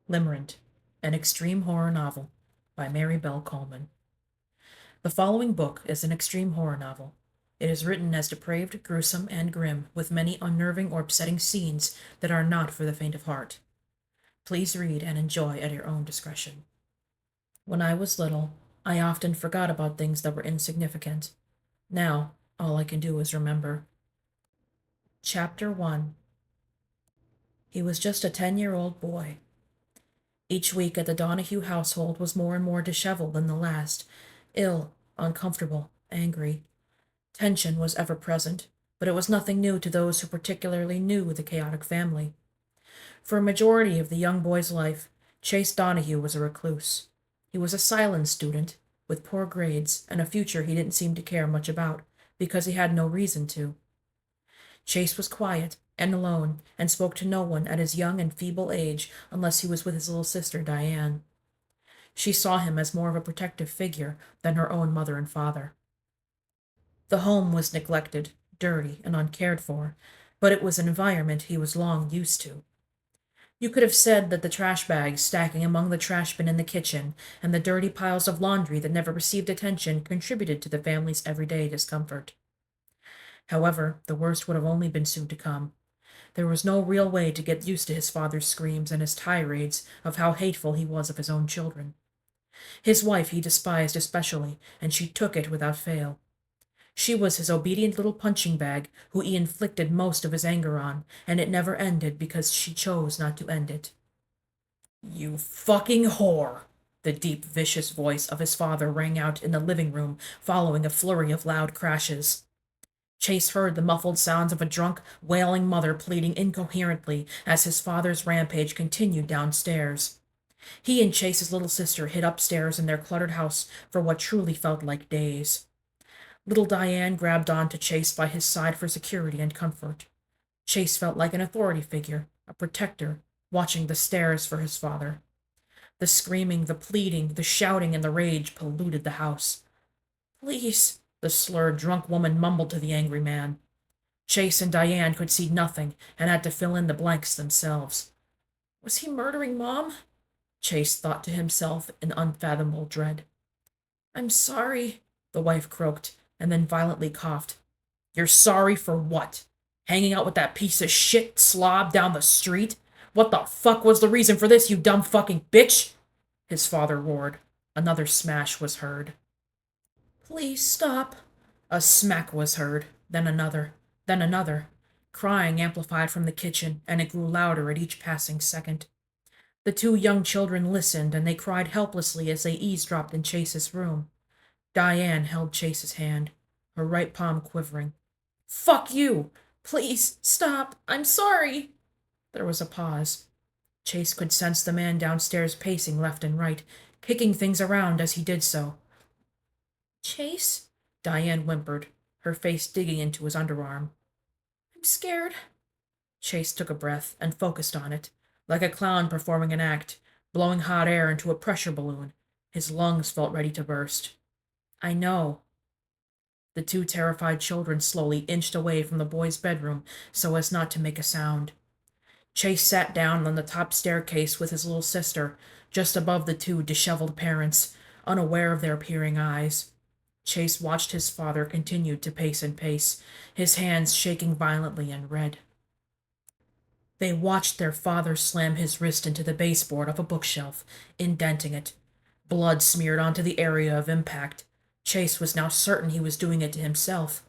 Limerent, an extreme horror novel by Maribel Coleman. The following book is an extreme horror novel. It is written as depraved, gruesome, and grim, with many unnerving or upsetting scenes that are not for the faint of heart. Please read and enjoy at your own discretion. When I was little, I often forgot about things that were insignificant. Now, all I can do is remember. Chapter 1. He was just a 10-year-old boy. Each week at the Donahue household was more and more disheveled than the last, ill, uncomfortable, angry. Tension was ever present, but it was nothing new to those who particularly knew the chaotic family. For a majority of the young boy's life, Chase Donahue was a recluse. He was a silent student, with poor grades and a future he didn't seem to care much about, because he had no reason to. Chase was quiet and alone, and spoke to no one at his young and feeble age unless he was with his little sister Diane. She saw him as more of a protective figure than her own mother and father. The home was neglected, dirty, and uncared for, but it was an environment he was long used to. You could have said that the trash bags stacking among the trash bin in the kitchen and the dirty piles of laundry that never received attention contributed to the family's everyday discomfort. However, the worst would have only been soon to come. There was no real way to get used to his father's screams and his tirades of how hateful he was of his own children. His wife he despised especially, and she took it without fail. She was his obedient little punching bag, who he inflicted most of his anger on, and it never ended because she chose not to end it. "You fucking whore!" The deep, vicious voice of his father rang out in the living room, following a flurry of loud crashes. Chase heard the muffled sounds of a drunk, wailing mother pleading incoherently as his father's rampage continued downstairs. He and Chase's little sister hid upstairs in their cluttered house for what truly felt like days. Little Diane grabbed on to Chase by his side for security and comfort. Chase felt like an authority figure, a protector, watching the stairs for his father. The screaming, the pleading, the shouting, and the rage polluted the house. "Please," the slurred, drunk woman mumbled to the angry man. Chase and Diane could see nothing and had to fill in the blanks themselves. Was he murdering Mom? Chase thought to himself in unfathomable dread. "I'm sorry," the wife croaked, and then violently coughed. "You're sorry for what? Hanging out with that piece of shit slob down the street? What the fuck was the reason for this, you dumb fucking bitch?" his father roared. Another smash was heard. "Please stop." A smack was heard, then another, then another. Crying amplified from the kitchen, and it grew louder at each passing second. The two young children listened, and they cried helplessly as they eavesdropped in Chase's room. Diane held Chase's hand, her right palm quivering. "Fuck you! Please, stop! I'm sorry!" There was a pause. Chase could sense the man downstairs pacing left and right, kicking things around as he did so. "Chase?" Diane whimpered, her face digging into his underarm. "I'm scared." Chase took a breath and focused on it, like a clown performing an act, blowing hot air into a pressure balloon. His lungs felt ready to burst. "I know." The two terrified children slowly inched away from the boy's bedroom so as not to make a sound. Chase sat down on the top staircase with his little sister, just above the two disheveled parents, unaware of their peering eyes. Chase watched his father continue to pace and pace, his hands shaking violently and red. They watched their father slam his wrist into the baseboard of a bookshelf, indenting it. Blood smeared onto the area of impact. Chase was now certain he was doing it to himself.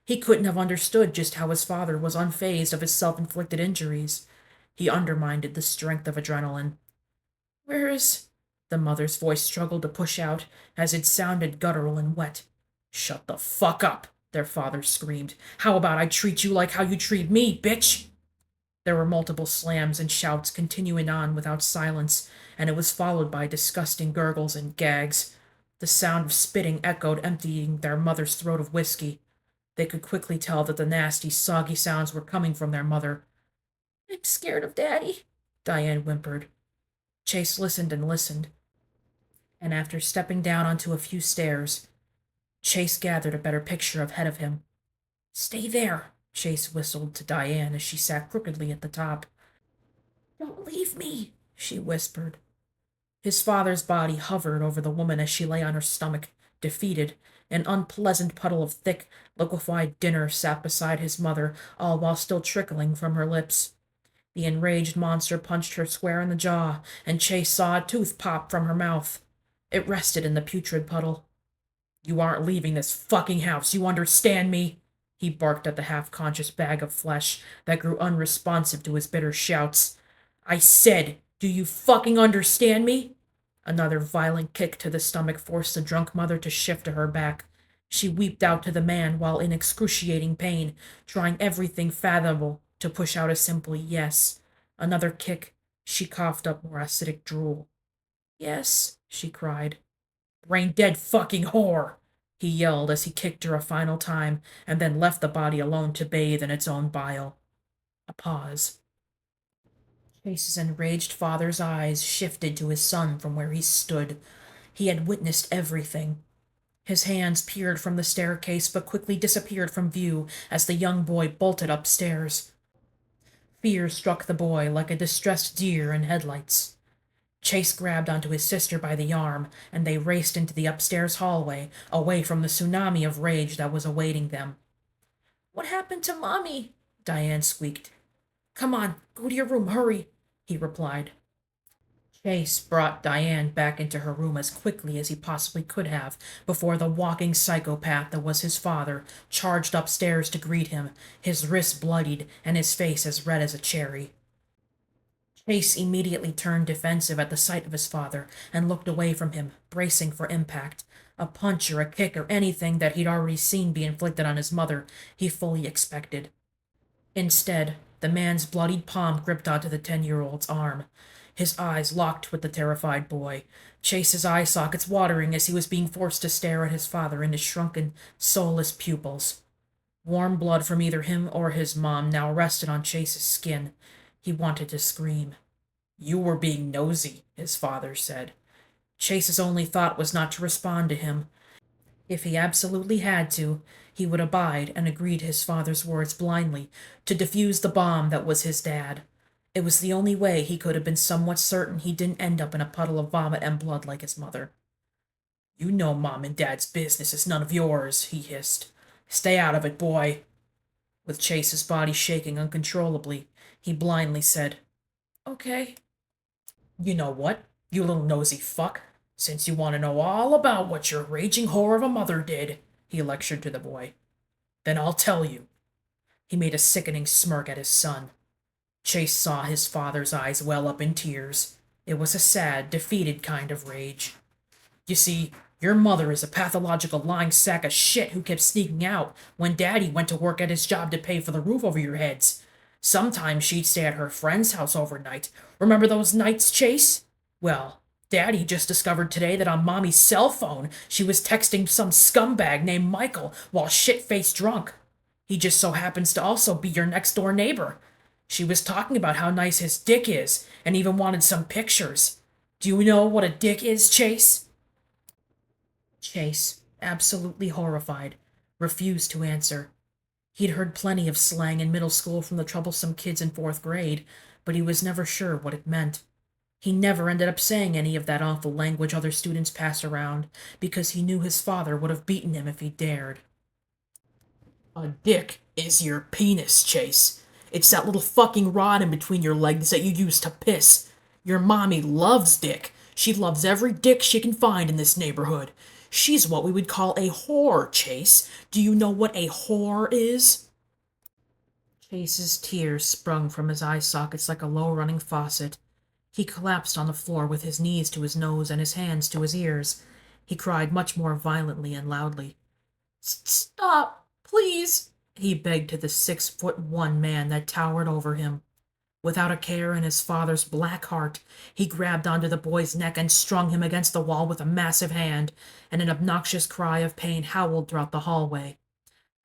He couldn't have understood just how his father was unfazed of his self-inflicted injuries. He undermined the strength of adrenaline. "Where is—" the mother's voice struggled to push out, as it sounded guttural and wet. "Shut the fuck up," their father screamed. "How about I treat you like how you treat me, bitch?" There were multiple slams and shouts continuing on without silence, and it was followed by disgusting gurgles and gags. The sound of spitting echoed, emptying their mother's throat of whiskey. They could quickly tell that the nasty, soggy sounds were coming from their mother. "I'm scared of Daddy," Diane whimpered. Chase listened and listened, and after stepping down onto a few stairs, Chase gathered a better picture ahead of him. "Stay there," Chase whistled to Diane as she sat crookedly at the top. "Don't leave me," she whispered. His father's body hovered over the woman as she lay on her stomach, defeated. An unpleasant puddle of thick, liquefied dinner sat beside his mother, all while still trickling from her lips. The enraged monster punched her square in the jaw, and Chase saw a tooth pop from her mouth. It rested in the putrid puddle. "You aren't leaving this fucking house, you understand me?" He barked at the half-conscious bag of flesh that grew unresponsive to his bitter shouts. "I said, do you fucking understand me?" Another violent kick to the stomach forced the drunk mother to shift to her back. She weeped out to the man while in excruciating pain, trying everything fathomable to push out a simple yes. Another kick. She coughed up more acidic drool. "Yes," she cried. "Brain-dead fucking whore!" he yelled as he kicked her a final time, and then left the body alone to bathe in its own bile. A pause. Chase's enraged father's eyes shifted to his son from where he stood. He had witnessed everything. His hands peered from the staircase but quickly disappeared from view as the young boy bolted upstairs. Fear struck the boy like a distressed deer in headlights. Chase grabbed onto his sister by the arm, and they raced into the upstairs hallway, away from the tsunami of rage that was awaiting them. "What happened to Mommy?" Diane squeaked. "Come on, go to your room, hurry," he replied. Chase brought Diane back into her room as quickly as he possibly could have before the walking psychopath that was his father charged upstairs to greet him, his wrists bloodied and his face as red as a cherry. Chase immediately turned defensive at the sight of his father and looked away from him, bracing for impact. A punch or a kick or anything that he'd already seen be inflicted on his mother he fully expected. Instead, the man's bloodied palm gripped onto the 10-year-old's arm. His eyes locked with the terrified boy, Chase's eye sockets watering as he was being forced to stare at his father in his shrunken, soulless pupils. Warm blood from either him or his mom now rested on Chase's skin. He wanted to scream. "You were being nosy," his father said. Chase's only thought was not to respond to him. If he absolutely had to, he would abide and agree to his father's words blindly, to defuse the bomb that was his dad. It was the only way he could have been somewhat certain he didn't end up in a puddle of vomit and blood like his mother. "You know Mom and Dad's business is none of yours," he hissed. "Stay out of it, boy." With Chase's body shaking uncontrollably, he blindly said, "Okay." "You know what, you little nosy fuck? Since you want to know all about what your raging whore of a mother did," he lectured to the boy, "then I'll tell you." He made a sickening smirk at his son. Chase saw his father's eyes well up in tears. It was a sad, defeated kind of rage. "You see, your mother is a pathological lying sack of shit who kept sneaking out when Daddy went to work at his job to pay for the roof over your heads. Sometimes she'd stay at her friend's house overnight. Remember those nights, Chase? Well, Daddy just discovered today that on Mommy's cell phone she was texting some scumbag named Michael while shit-faced drunk. He just so happens to also be your next-door neighbor. She was talking about how nice his dick is, and even wanted some pictures. Do you know what a dick is, Chase?" Chase, absolutely horrified, refused to answer. He'd heard plenty of slang in middle school from the troublesome kids in 4th grade, but he was never sure what it meant. He never ended up saying any of that awful language other students passed around, because he knew his father would have beaten him if he dared. "A dick is your penis, Chase. It's that little fucking rod in between your legs that you use to piss. Your mommy loves dick. She loves every dick she can find in this neighborhood. She's what we would call a whore, Chase. Do you know what a whore is?" Chase's tears sprung from his eye sockets like a low-running faucet. He collapsed on the floor with his knees to his nose and his hands to his ears. He cried much more violently and loudly. "Stop, please," he begged to the 6'1" man that towered over him. Without a care in his father's black heart, he grabbed onto the boy's neck and strung him against the wall with a massive hand, and an obnoxious cry of pain howled throughout the hallway.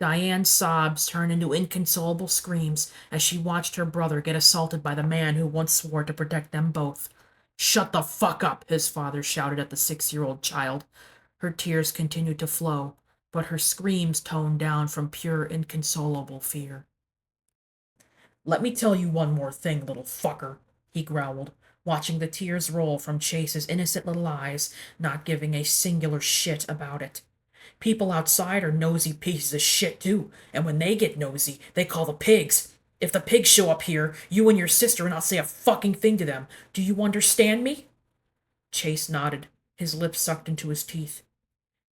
Diane's sobs turned into inconsolable screams as she watched her brother get assaulted by the man who once swore to protect them both. "Shut the fuck up," his father shouted at the 6-year-old child. Her tears continued to flow, but her screams toned down from pure, inconsolable fear. "Let me tell you one more thing, little fucker," he growled. watching the tears roll from Chase's innocent little eyes, not giving a singular shit about it. People outside are nosy pieces of shit, too, and when they get nosy, they call the pigs. If the pigs show up here, you and your sister will not say a fucking thing to them. Do you understand me? Chase nodded, his lips sucked into his teeth.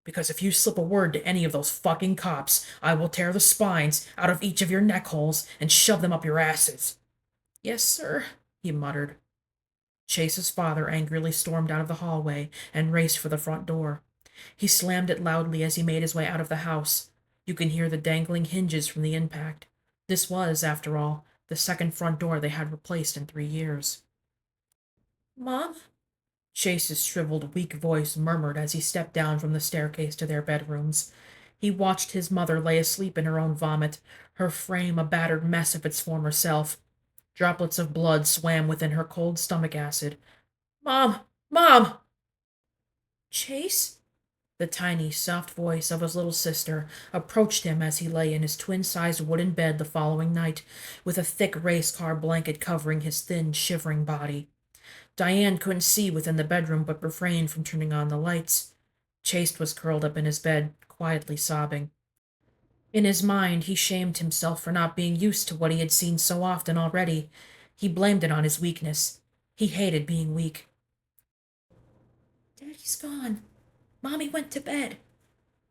Because if you slip a word to any of those fucking cops, I will tear the spines out of each of your neck holes and shove them up your asses. Yes, sir, he muttered. Chase's father angrily stormed out of the hallway and raced for the front door. He slammed it loudly as he made his way out of the house. You can hear the dangling hinges from the impact. This was, after all, the second front door they had replaced in 3 years. Mom? Chase's shriveled, weak voice murmured as he stepped down from the staircase to their bedrooms. He watched his mother lay asleep in her own vomit, her frame a battered mess of its former self. Droplets of blood swam within her cold stomach acid. Mom! Mom! Chase? The tiny, soft voice of his little sister approached him as he lay in his twin-sized wooden bed the following night, with a thick race-car blanket covering his thin, shivering body. Diane couldn't see within the bedroom but refrained from turning on the lights. Chase was curled up in his bed, quietly sobbing. In his mind, he shamed himself for not being used to what he had seen so often already. He blamed it on his weakness. He hated being weak. Daddy's gone. Mommy went to bed,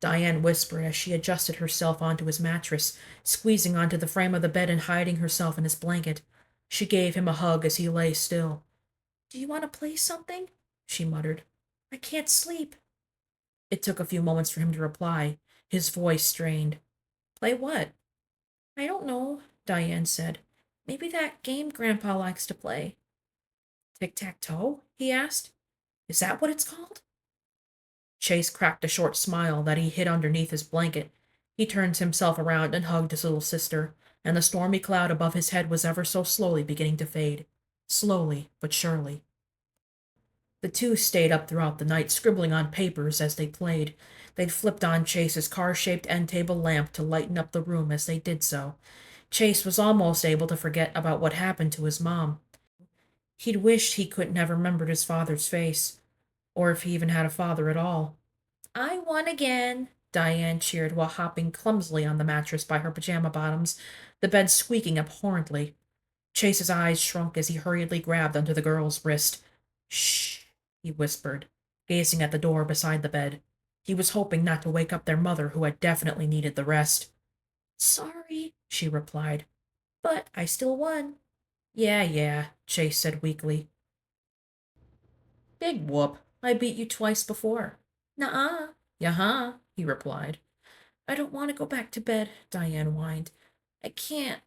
Diane whispered as she adjusted herself onto his mattress, squeezing onto the frame of the bed and hiding herself in his blanket. She gave him a hug as he lay still. Do you want to play something? She muttered. I can't sleep. It took a few moments for him to reply, his voice strained. Play what? I don't know, Diane said. Maybe that game Grandpa likes to play. Tic-tac-toe? He asked. Is that what it's called? Chase cracked a short smile that he hid underneath his blanket. He turned himself around and hugged his little sister, and the stormy cloud above his head was ever so slowly beginning to fade. Slowly, but surely. The two stayed up throughout the night, scribbling on papers as they played. They'd flipped on Chase's car-shaped end-table lamp to lighten up the room as they did so. Chase was almost able to forget about what happened to his mom. He'd wished he couldn't have remembered his father's face, or if he even had a father at all. I won again, Diane cheered while hopping clumsily on the mattress by her pajama bottoms, the bed squeaking abhorrently. Chase's eyes shrunk as he hurriedly grabbed onto the girl's wrist. Shh, he whispered, gazing at the door beside the bed. He was hoping not to wake up their mother, who had definitely needed the rest. Sorry, she replied, but I still won. Yeah, Chase said weakly. Big whoop. I beat you twice before. Nuh-uh. Yeah, he replied. I don't want to go back to bed, Diane whined. I can't.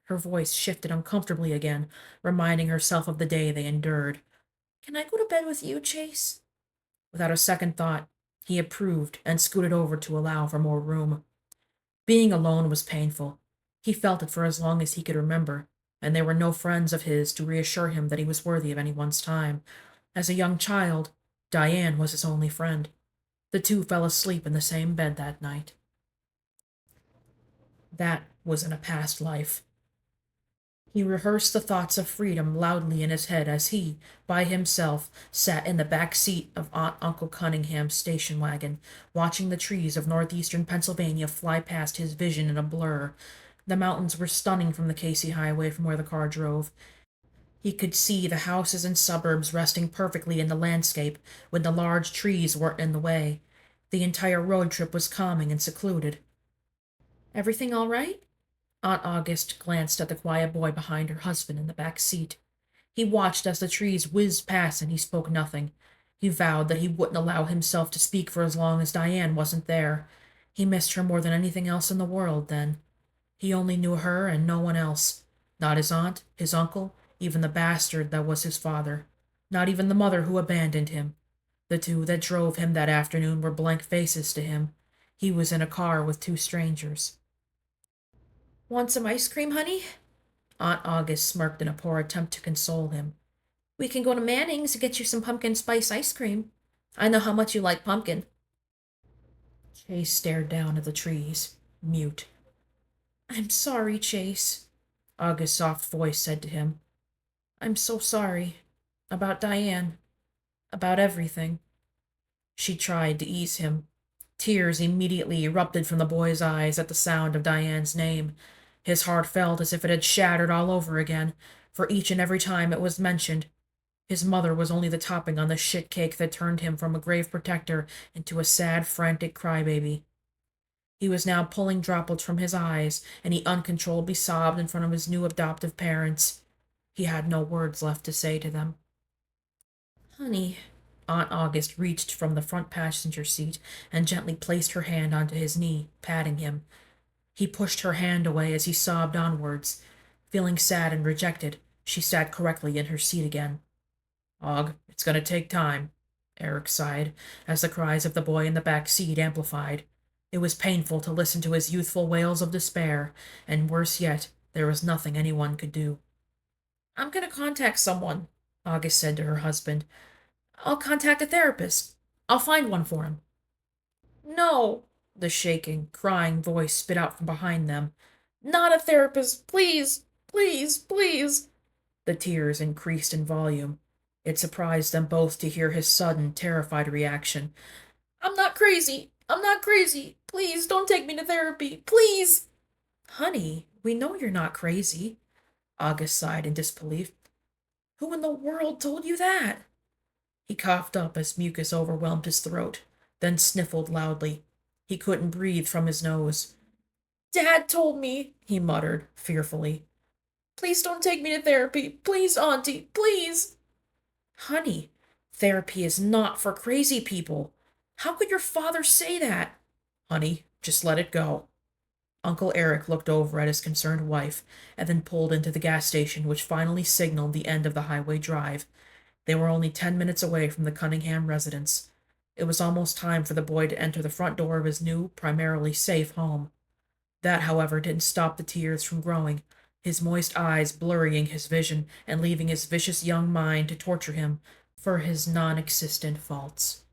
Her voice shifted uncomfortably again, reminding herself of the day they endured. Can I go to bed with you, Chase? Without a second thought, he approved and scooted over to allow for more room. Being alone was painful. He felt it for as long as he could remember, and there were no friends of his to reassure him that he was worthy of anyone's time. As a young child, Diane was his only friend. The two fell asleep in the same bed that night. That was in a past life. He rehearsed the thoughts of freedom loudly in his head as he, by himself, sat in the back seat of Aunt Uncle Cunningham's station wagon, watching the trees of northeastern Pennsylvania fly past his vision in a blur. The mountains were stunning from the Casey Highway from where the car drove. He could see the houses and suburbs resting perfectly in the landscape when the large trees weren't in the way. The entire road trip was calming and secluded. Everything all right? Aunt August glanced at the quiet boy behind her husband in the back seat. He watched as the trees whizzed past and he spoke nothing. He vowed that he wouldn't allow himself to speak for as long as Diane wasn't there. He missed her more than anything else in the world then. He only knew her and no one else. Not his aunt, his uncle, even the bastard that was his father. Not even the mother who abandoned him. The two that drove him that afternoon were blank faces to him. He was in a car with two strangers. Want some ice cream, honey? Aunt August smirked in a poor attempt to console him. We can go to Manning's and get you some pumpkin spice ice cream. I know how much you like pumpkin. Chase stared down at the trees, mute. I'm sorry, Chase, August's soft voice said to him. I'm so sorry. About Diane. About everything. She tried to ease him. Tears immediately erupted from the boy's eyes at the sound of Diane's name. His heart felt as if it had shattered all over again, for each and every time it was mentioned. His mother was only the topping on the shit cake that turned him from a grave protector into a sad, frantic crybaby. He was now pulling droplets from his eyes, and he uncontrollably sobbed in front of his new adoptive parents. He had no words left to say to them. Honey. Aunt August reached from the front passenger seat and gently placed her hand onto his knee, patting him. He pushed her hand away as he sobbed onwards. Feeling sad and rejected, she sat correctly in her seat again. Og, it's going to take time, Eric sighed, as the cries of the boy in the back seat amplified. It was painful to listen to his youthful wails of despair, and worse yet, there was nothing anyone could do. I'm going to contact someone, August said to her husband. I'll contact a therapist. I'll find one for him. No, the shaking, crying voice spit out from behind them. Not a therapist, please, please, please. The tears increased in volume. It surprised them both to hear his sudden, terrified reaction. I'm not crazy. I'm not crazy. Please don't take me to therapy. Please. Honey, we know you're not crazy. August sighed in disbelief. Who in the world told you that? He coughed up as mucus overwhelmed his throat, then sniffled loudly. He couldn't breathe from his nose. Dad told me, he muttered, fearfully. Please don't take me to therapy. Please, Auntie, please. Honey, therapy is not for crazy people. How could your father say that? Honey, just let it go. Uncle Eric looked over at his concerned wife, and then pulled into the gas station, which finally signaled the end of the highway drive. They were only 10 minutes away from the Cunningham residence. It was almost time for the boy to enter the front door of his new, primarily safe home. That, however, didn't stop the tears from growing, his moist eyes blurring his vision and leaving his vicious young mind to torture him for his non-existent faults.